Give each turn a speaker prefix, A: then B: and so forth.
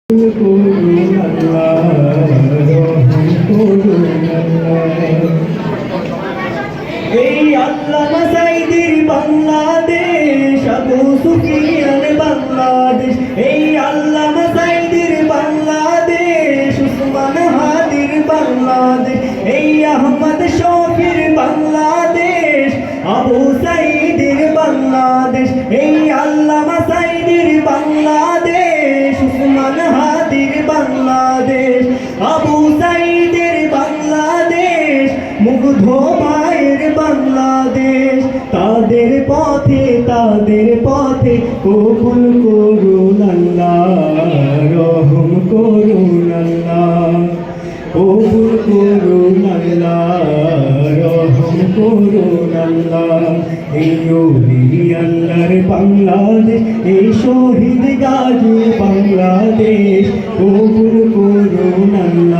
A: এই আল্লামা সাঈদীর বাংলাদেশ, আবু সুফিয়ান বাংলাদেশ। এই আল্লামা সাঈদীর বাংলাদেশ, উসমান হাদির বাংলাদেশ। এই আহমদ শফির বাংলাদেশ, আবু সাঈদীর বাংলাদেশ। এই আল্লামা সাঈদীর বাংলাদেশ, উসমান হাদির বাংলাদেশ। আবু সাঈদের বাংলাদেশ, মুগ্ধ মায়ের বাংলাদেশ। তাদের পথে কবুল করুন আল্লাহ, রহম করুন আল্লাহ, কবুল করুন আল্লাহ, রহম করুন আল্লাহ। এই ওলি আল্লাহর বাংলাদেশ, এই শহীদ গাজী বাংলাদেশ, কবুল করুন আল্লাহ।